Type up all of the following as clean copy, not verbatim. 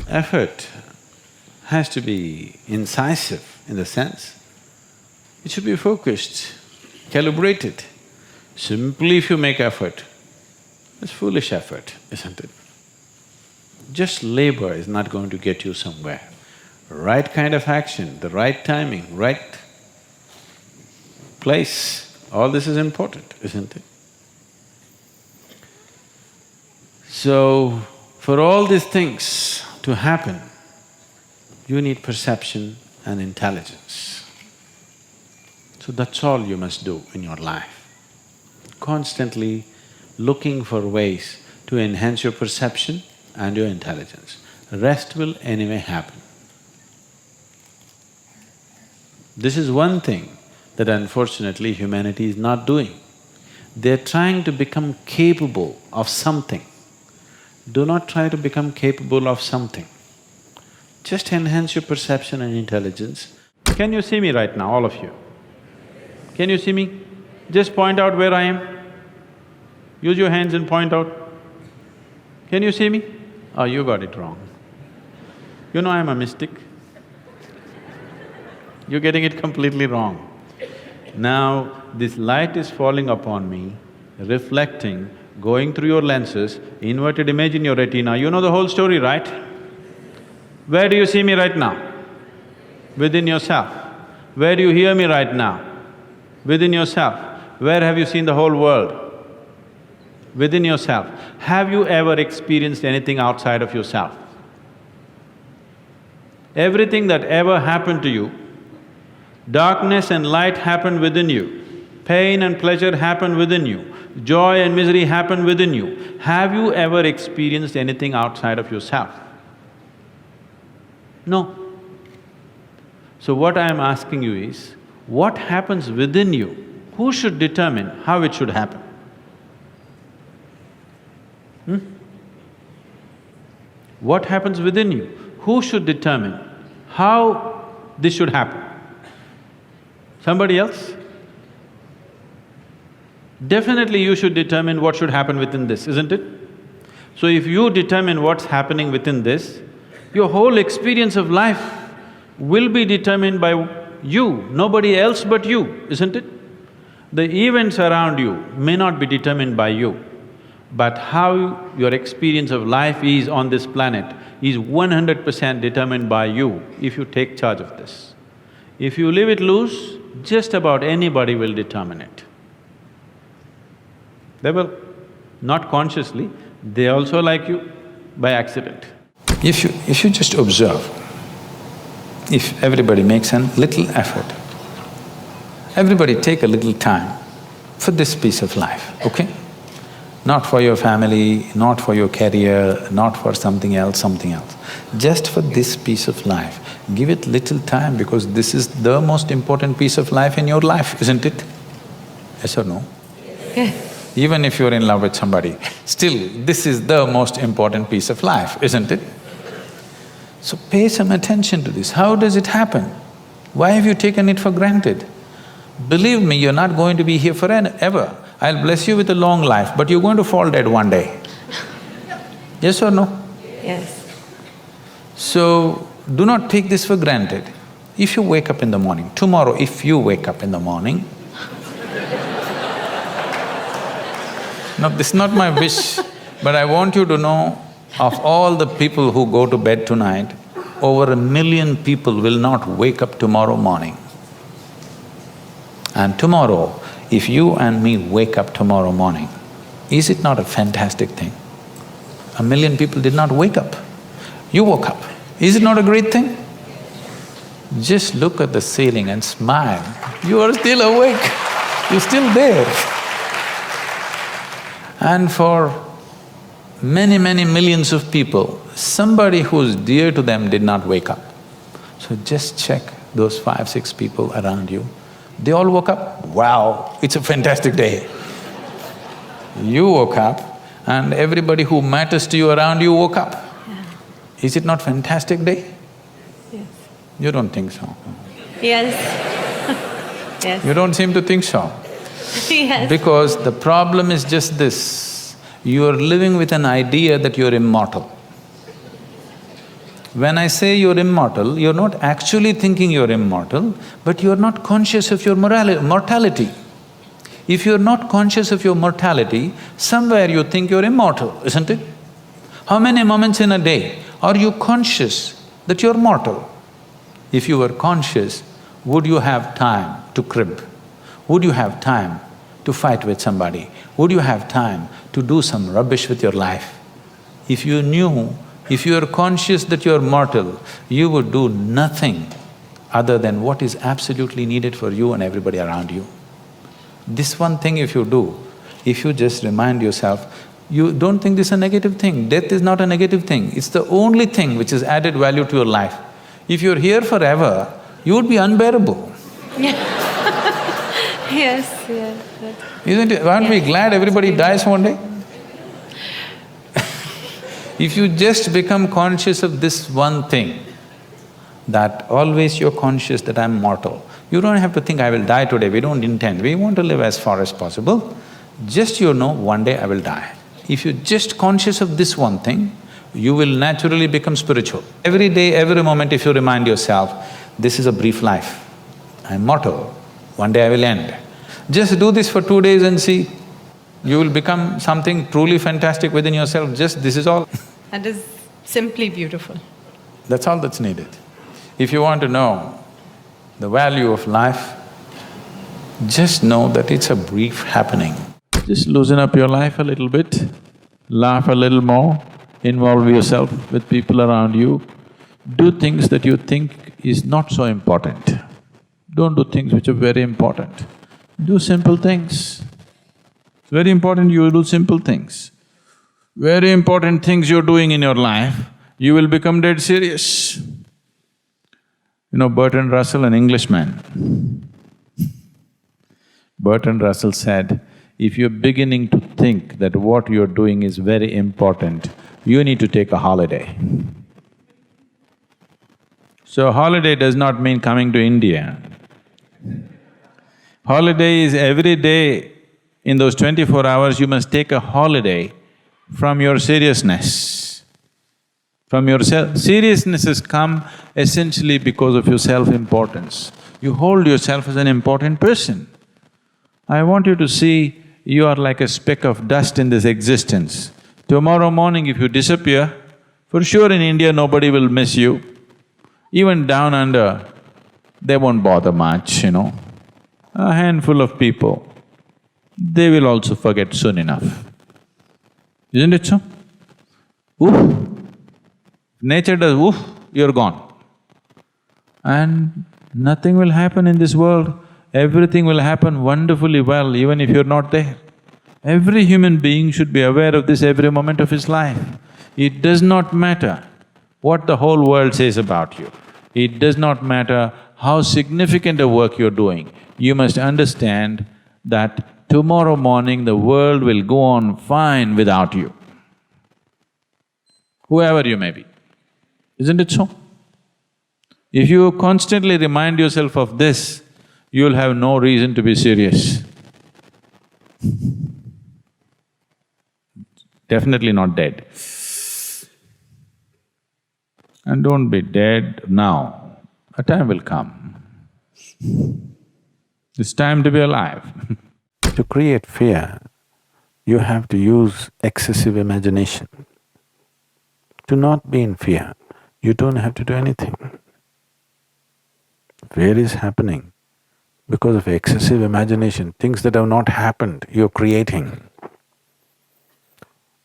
Effort has to be incisive in the sense, it should be focused, calibrated. Simply if you make effort, it's foolish effort, isn't it? Just labor is not going to get you somewhere. Right kind of action, the right timing, right place, all this is important, isn't it? So, for all these things to happen, you need perception and intelligence. So that's all you must do in your life. Constantly looking for ways to enhance your perception and your intelligence. Rest will anyway happen. This is one thing that unfortunately humanity is not doing. They're trying to become capable of something. Do not try to become capable of something. Just enhance your perception and intelligence. Can you see me right now, all of you? Can you see me? Just point out where I am. Use your hands and point out. Can you see me? Oh, you got it wrong. You know I'm a mystic. You're getting it completely wrong. Now, this light is falling upon me, reflecting, going through your lenses, inverted image in your retina, you know the whole story, right? Where do you see me right now? Within yourself. Where do you hear me right now? Within yourself. Where have you seen the whole world? Within yourself. Have you ever experienced anything outside of yourself? Everything that ever happened to you, darkness and light happened within you, pain and pleasure happened within you, joy and misery happened within you. Have you ever experienced anything outside of yourself? No. So what I am asking you is, what happens within you? Who should determine how it should happen? What happens within you? Who should determine how this should happen? Somebody else? Definitely you should determine what should happen within this, isn't it? So if you determine what's happening within this, your whole experience of life will be determined by you, nobody else but you, isn't it? The events around you may not be determined by you, but how your experience of life is on this planet is 100% determined by you if you take charge of this. If you leave it loose, just about anybody will determine it. They will, not consciously, they also like you by accident. If you just observe, if everybody makes a little effort, everybody take a little time for this piece of life, okay? Not for your family, not for your career, not for something else. Just for this piece of life, give it little time because this is the most important piece of life in your life, isn't it? Yes or no? Yes. Even if you're in love with somebody, still this is the most important piece of life, isn't it? So pay some attention to this. How does it happen? Why have you taken it for granted? Believe me, you're not going to be here forever. I'll bless you with a long life, but you're going to fall dead one day. Yes or no? Yes. So, do not take this for granted. If you wake up in the morning, tomorrow if you wake up in the morning… Now, this is not my wish, but I want you to know, of all the people who go to bed tonight, over 1 million people will not wake up tomorrow morning. And tomorrow, if you and me wake up tomorrow morning, is it not a fantastic thing? 1 million people did not wake up. You woke up. Is it not a great thing? Just look at the ceiling and smile. You are still awake. You're still there. And for many millions of people, somebody who's dear to them did not wake up. So just check those 5, 6 people around you. They all woke up. Wow, it's a fantastic day. You woke up and everybody who matters to you around you woke up. Yeah. Is it not fantastic day? Yes. You don't think so? Yes. Yes. You don't seem to think so. Yes. Because the problem is just this, you are living with an idea that you're immortal. When I say you're immortal, you're not actually thinking you're immortal, but you're not conscious of your mortality. If you're not conscious of your mortality, somewhere you think you're immortal, isn't it? How many moments in a day are you conscious that you're mortal? If you were conscious, would you have time to crib? Would you have time to fight with somebody? Would you have time to do some rubbish with your life? If you knew, if you are conscious that you are mortal, you would do nothing other than what is absolutely needed for you and everybody around you. This one thing if you do, if you just remind yourself, you don't think this is a negative thing. Death is not a negative thing, it's the only thing which has added value to your life. If you're here forever, you would be unbearable. Yes, yes. Isn't it? Aren't we glad everybody dies one day? If you just become conscious of this one thing, that always you're conscious that I'm mortal, you don't have to think, I will die today, we don't intend, we want to live as far as possible. Just you know, one day I will die. If you're just conscious of this one thing, you will naturally become spiritual. Every day, every moment if you remind yourself, this is a brief life, I'm mortal, one day I will end. Just do this for 2 days and see, you will become something truly fantastic within yourself, just this is all. That is simply beautiful. That's all that's needed. If you want to know the value of life, just know that it's a brief happening. Just loosen up your life a little bit, laugh a little more, involve yourself with people around you, do things that you think is not so important. Don't do things which are very important. Do simple things. It's very important you do simple things. Very important things you're doing in your life, you will become dead serious. You know, Bertrand Russell, an Englishman, Bertrand Russell said, if you're beginning to think that what you're doing is very important, you need to take a holiday. So holiday does not mean coming to India. Holiday is every day, in those 24 hours you must take a holiday from your seriousness. From your seriousness has come essentially because of your self-importance. You hold yourself as an important person. I want you to see you are like a speck of dust in this existence. Tomorrow morning if you disappear, for sure in India nobody will miss you. Even down under, they won't bother much, you know. A handful of people, they will also forget soon enough. Isn't it so? Oof! Nature does oof, you're gone. And nothing will happen in this world, everything will happen wonderfully well even if you're not there. Every human being should be aware of this every moment of his life. It does not matter what the whole world says about you. It does not matter how significant a work you're doing. You must understand that tomorrow morning the world will go on fine without you, whoever you may be. Isn't it so? If you constantly remind yourself of this, you'll have no reason to be serious. Definitely not dead. And don't be dead now, a time will come. It's time to be alive. To create fear, you have to use excessive imagination. To not be in fear, you don't have to do anything. Fear is happening because of excessive imagination, things that have not happened, you're creating.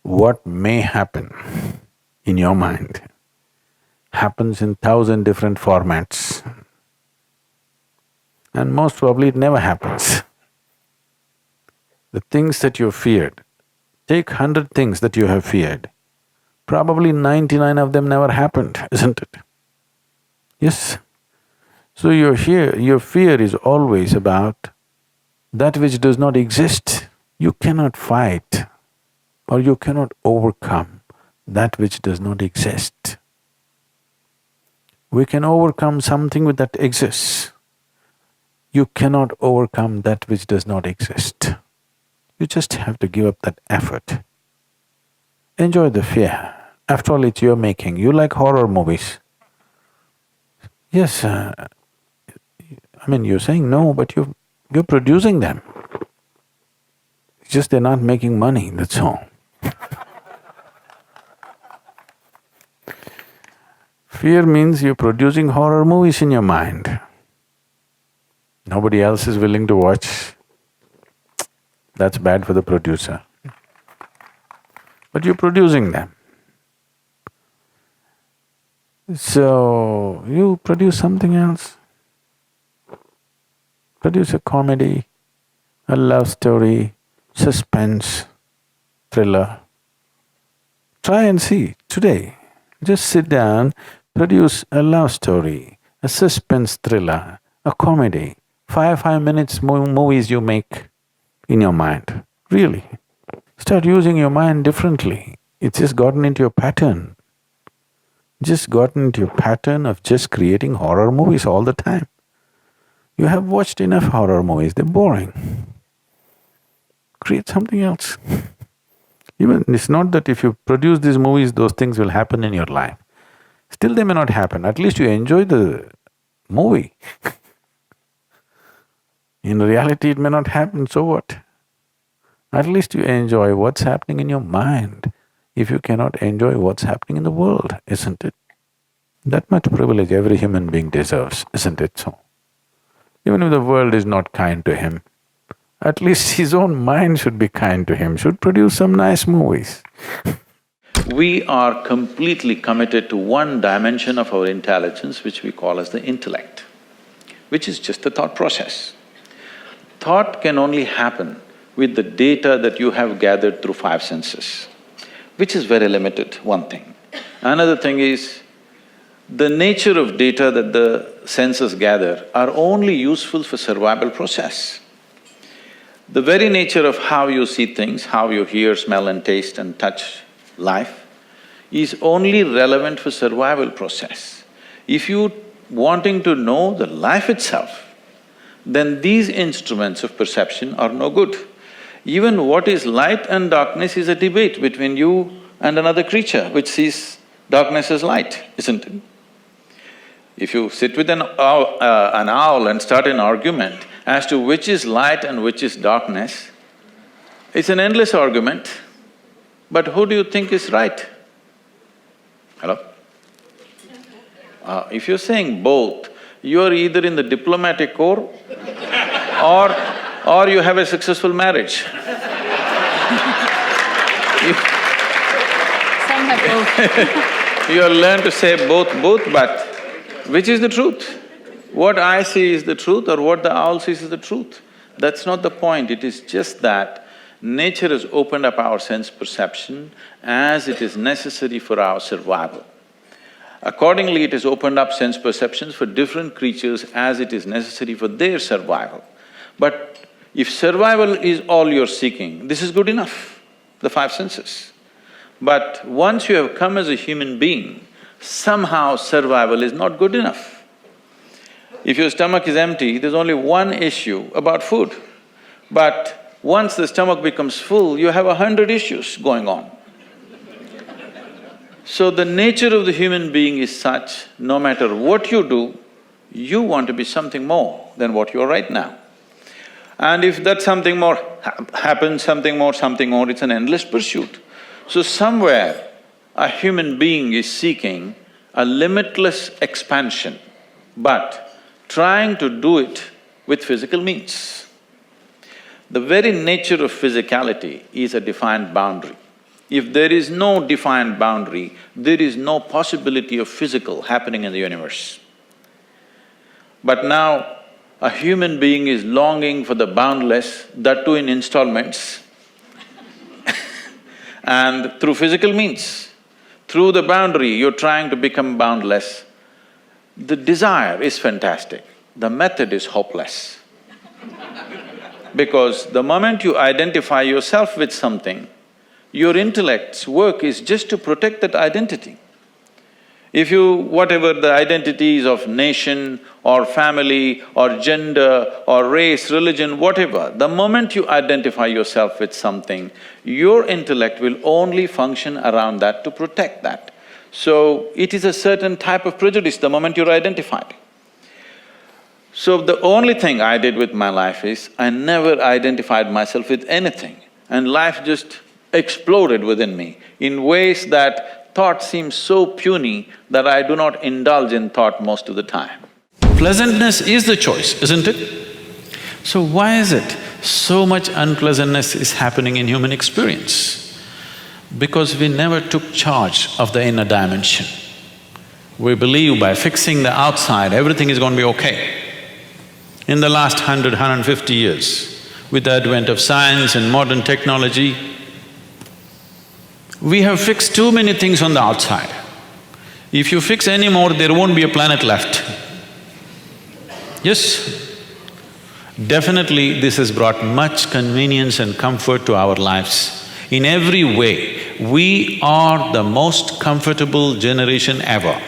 What may happen in your mind happens in 1,000 different formats. And most probably it never happens. The things that you feared, take 100 things that you have feared, probably 99 of them never happened, isn't it? Yes. So your fear is always about that which does not exist. You cannot fight or you cannot overcome that which does not exist. We can overcome something that exists. You cannot overcome that which does not exist. You just have to give up that effort. Enjoy the fear, After all, it's your making. You like horror movies. Yes, you're saying no, but you're producing them. It's just they're not making money, that's all. Fear means you're producing horror movies in your mind. Nobody else is willing to watch. That's bad for the producer. But you're producing them. So, you produce something else. Produce a comedy, a love story, suspense, thriller. Try and see today. Just sit down, produce a love story, a suspense thriller, a comedy. 5 minutes movies you make in your mind. Really. Start using your mind differently. It's just gotten into your pattern. Just gotten into your pattern of just creating horror movies all the time. You have watched enough horror movies, they're boring. Create something else. Even it's not that if you produce these movies, those things will happen in your life. Still they may not happen, at least you enjoy the movie. In reality it may not happen, so what? At least you enjoy what's happening in your mind, if you cannot enjoy what's happening in the world, isn't it? That much privilege every human being deserves, isn't it so? Even if the world is not kind to him, at least his own mind should be kind to him, should produce some nice movies. We are completely committed to one dimension of our intelligence which we call as the intellect, which is just the thought process. Thought can only happen with the data that you have gathered through 5 senses, which is very limited, one thing. Another thing is, the nature of data that the senses gather are only useful for survival process. The very nature of how you see things, how you hear, smell and taste and touch life is only relevant for survival process. If you wanting to know the life itself, then these instruments of perception are no good. Even what is light and darkness is a debate between you and another creature which sees darkness as light, isn't it? If you sit with an owl and start an argument as to which is light and which is darkness, it's an endless argument, but who do you think is right? Hello? If you're saying both, you're either in the diplomatic corps or you have a successful marriage. Some have both. You have learned to say both, but which is the truth? What I see is the truth or what the owl sees is the truth? That's not the point, it is just that nature has opened up our sense perception as it is necessary for our survival. Accordingly, it has opened up sense perceptions for different creatures as it is necessary for their survival. But if survival is all you're seeking, this is good enough, the 5 senses. But once you have come as a human being, somehow survival is not good enough. If your stomach is empty, there's only one issue about food. But once the stomach becomes full, you have 100 issues going on. So the nature of the human being is such, no matter what you do, you want to be something more than what you are right now. And if that something more happens, something more, it's an endless pursuit. So somewhere, a human being is seeking a limitless expansion, but trying to do it with physical means. The very nature of physicality is a defined boundary. If there is no defined boundary, there is no possibility of physical happening in the universe. But now, a human being is longing for the boundless, that too in installments and through physical means. Through the boundary, you're trying to become boundless. The desire is fantastic, the method is hopeless. Because the moment you identify yourself with something, your intellect's work is just to protect that identity. If you… whatever the identities of nation or family or gender or race, religion, whatever, the moment you identify yourself with something, your intellect will only function around that to protect that. So, it is a certain type of prejudice the moment you're identified. So, the only thing I did with my life is, I never identified myself with anything, and life just exploded within me in ways that thought seems so puny that I do not indulge in thought most of the time. Pleasantness is the choice, isn't it? So why is it so much unpleasantness is happening in human experience? Because we never took charge of the inner dimension. We believe by fixing the outside, everything is going to be okay. In the last 150 years, with the advent of science and modern technology, we have fixed too many things on the outside. If you fix any more, there won't be a planet left. Yes? Definitely this has brought much convenience and comfort to our lives. In every way, we are the most comfortable generation ever.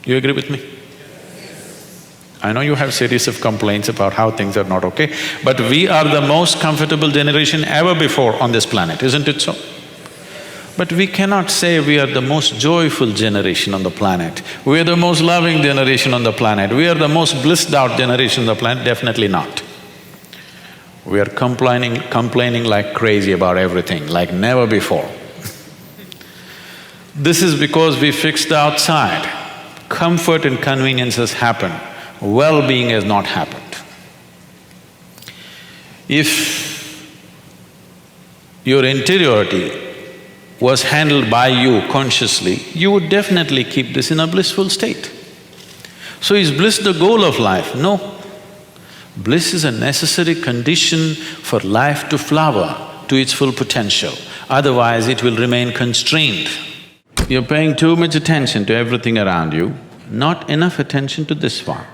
You agree with me? I know you have series of complaints about how things are not okay, but we are the most comfortable generation ever before on this planet, isn't it so? But we cannot say we are the most joyful generation on the planet, we are the most loving generation on the planet, we are the most blissed out generation on the planet, definitely not. We are complaining like crazy about everything, like never before. This is because we fixed the outside. Comfort and convenience has happened, well-being has not happened. If your interiority was handled by you consciously, you would definitely keep this in a blissful state. So is bliss the goal of life? No. Bliss is a necessary condition for life to flower to its full potential, otherwise it will remain constrained. You're paying too much attention to everything around you, not enough attention to this one.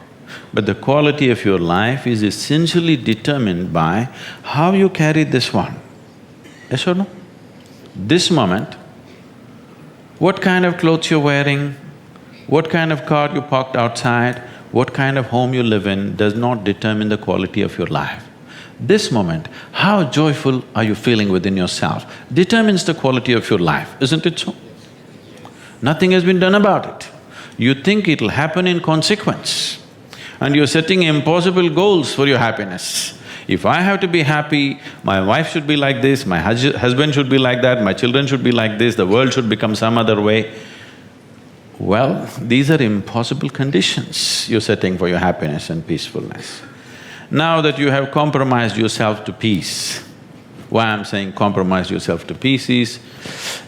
But the quality of your life is essentially determined by how you carry this one. Yes or no? This moment, what kind of clothes you're wearing, what kind of car you parked outside, what kind of home you live in does not determine the quality of your life. This moment, how joyful are you feeling within yourself determines the quality of your life, isn't it so? Nothing has been done about it. You think it'll happen in consequence, and you're setting impossible goals for your happiness. If I have to be happy, my wife should be like this, my husband should be like that, my children should be like this, the world should become some other way. Well, these are impossible conditions you're setting for your happiness and peacefulness. Now that you have compromised yourself to peace, why I'm saying compromise yourself to peace is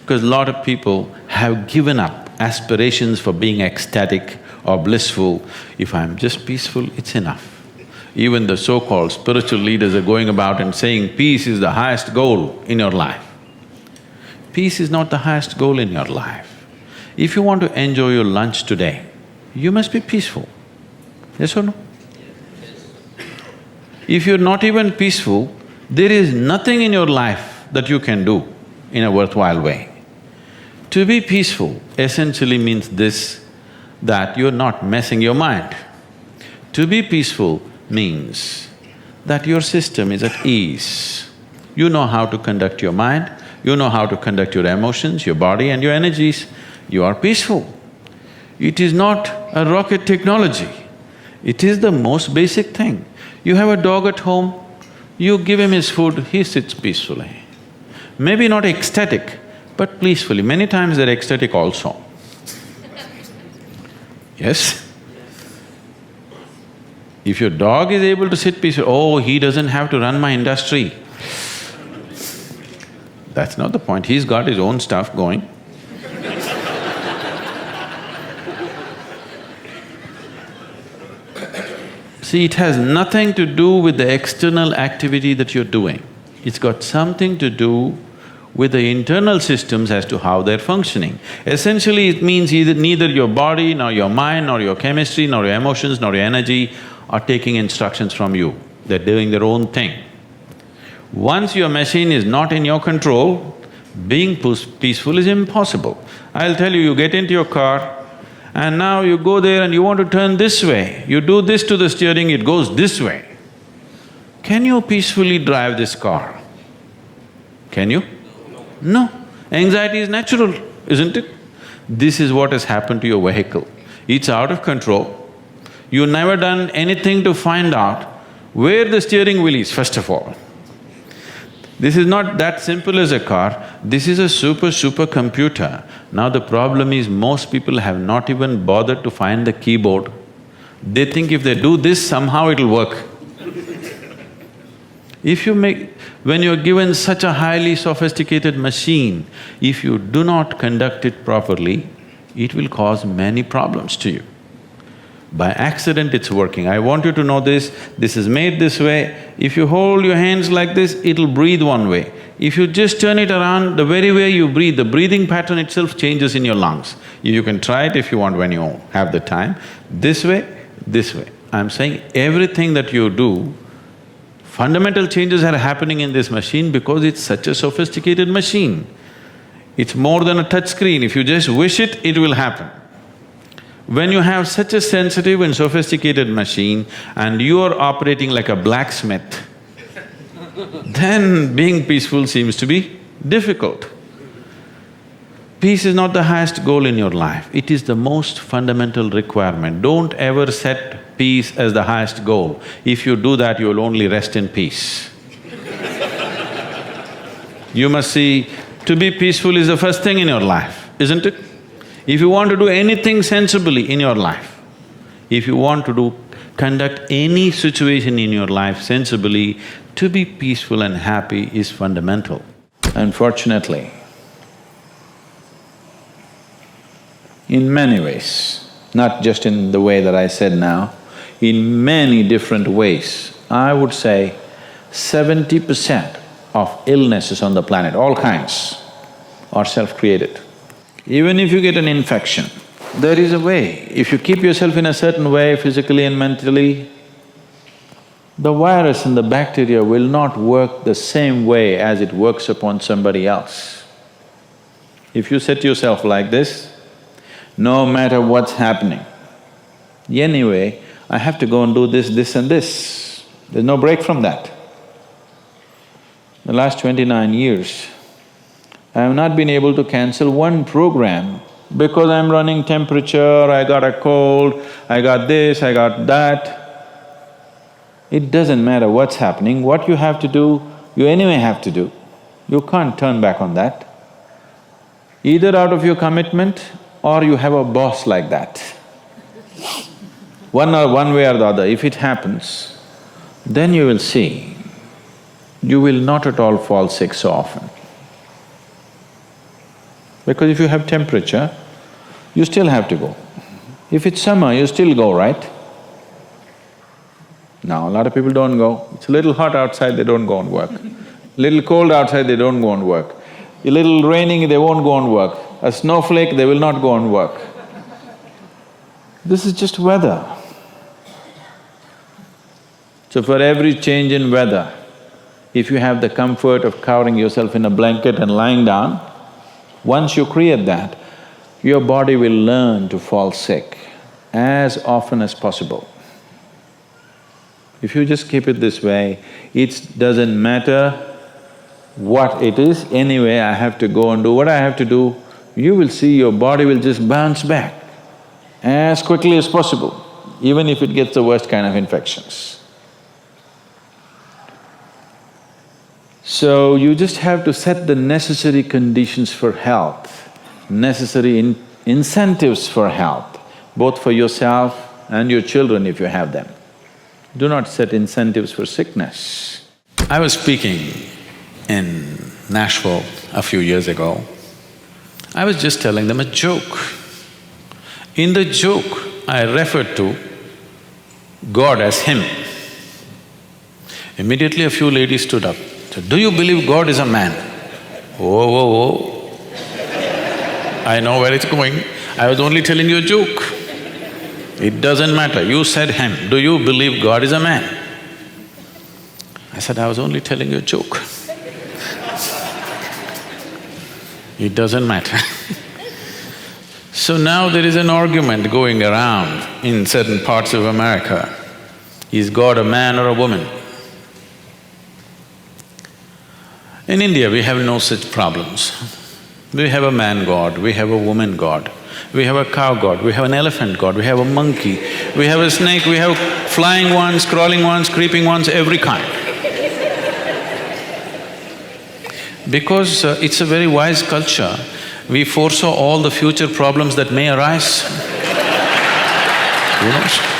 because a lot of people have given up aspirations for being ecstatic or blissful. If I'm just peaceful, it's enough. Even the so-called spiritual leaders are going about and saying peace is the highest goal in your life. Peace is not the highest goal in your life. If you want to enjoy your lunch today, you must be peaceful. Yes or no? If you're not even peaceful, there is nothing in your life that you can do in a worthwhile way. To be peaceful essentially means this, that you're not messing your mind. To be peaceful means that your system is at ease. You know how to conduct your mind, you know how to conduct your emotions, your body and your energies, you are peaceful. It is not a rocket technology, it is the most basic thing. You have a dog at home, you give him his food, he sits peacefully. Maybe not ecstatic, but peacefully. Many times they're ecstatic also. Yes? If your dog is able to sit peacefully, oh, he doesn't have to run my industry. That's not the point, he's got his own stuff going. See, it has nothing to do with the external activity that you're doing. It's got something to do with the internal systems as to how they're functioning. Essentially, it means neither your body, nor your mind, nor your chemistry, nor your emotions, nor your energy are taking instructions from you. They're doing their own thing. Once your machine is not in your control, Being peaceful is impossible. I'll tell you, you get into your car and now you go there and you want to turn this way. You do this to the steering, it goes this way. Can you peacefully drive this car? Can you? No. Anxiety is natural, isn't it? This is what has happened to your vehicle. It's out of control. You've never done anything to find out where the steering wheel is, first of all. This is not that simple as a car, this is a super computer. Now the problem is most people have not even bothered to find the keyboard. They think if they do this, somehow it'll work. When you're given such a highly sophisticated machine, if you do not conduct it properly, it will cause many problems to you. By accident it's working. I want you to know this is made this way. If you hold your hands like this, it'll breathe one way. If you just turn it around, the very way you breathe, the breathing pattern itself changes in your lungs. You can try it if you want when you have the time. This way, this way. I'm saying everything that you do, fundamental changes are happening in this machine because it's such a sophisticated machine. It's more than a touch screen. If you just wish it, it will happen. When you have such a sensitive and sophisticated machine and you are operating like a blacksmith, then being peaceful seems to be difficult. Peace is not the highest goal in your life, it is the most fundamental requirement. Don't ever set peace as the highest goal. If you do that, you will only rest in peace. You must see, to be peaceful is the first thing in your life, isn't it? If you want to do anything sensibly in your life, if you want to conduct any situation in your life sensibly, to be peaceful and happy is fundamental. Unfortunately, in many ways, not just in the way that I said now, in many different ways, I would say 70% of illnesses on the planet, all kinds, are self-created. Even if you get an infection, there is a way. If you keep yourself in a certain way, physically and mentally, the virus and the bacteria will not work the same way as it works upon somebody else. If you set yourself like this, no matter what's happening, anyway, I have to go and do this and this. There's no break from that. The last 29 years, I have not been able to cancel one program because I'm running temperature, I got a cold, I got this, I got that. It doesn't matter what's happening, what you have to do, you anyway have to do. You can't turn back on that. Either out of your commitment or you have a boss like that. One way or the other, if it happens, then you will see, you will not at all fall sick so often. Because if you have temperature, you still have to go. If it's summer, you still go, right? Now, a lot of people don't go. It's a little hot outside, they don't go and work. Little cold outside, they don't go and work. A little raining, they won't go and work. A snowflake, they will not go and work. This is just weather. So for every change in weather, if you have the comfort of covering yourself in a blanket and lying down, once you create that, your body will learn to fall sick as often as possible. If you just keep it this way, it doesn't matter what it is, anyway I have to go and do what I have to do, you will see your body will just bounce back as quickly as possible, even if it gets the worst kind of infections. So you just have to set the necessary conditions for health, necessary incentives for health, both for yourself and your children if you have them. Do not set incentives for sickness. I was speaking in Nashville a few years ago. I was just telling them a joke. In the joke, I referred to God as Him. Immediately a few ladies stood up. Do you believe God is a man? Whoa, whoa, whoa. I know where it's going. I was only telling you a joke. It doesn't matter, you said Him. Do you believe God is a man? I said, I was only telling you a joke. It doesn't matter. So now there is an argument going around in certain parts of America. Is God a man or a woman? In India, we have no such problems. We have a man god, we have a woman god, we have a cow god, we have an elephant god, we have a monkey, we have a snake, we have flying ones, crawling ones, creeping ones, every kind. Because it's a very wise culture, we foresaw all the future problems that may arise. You know?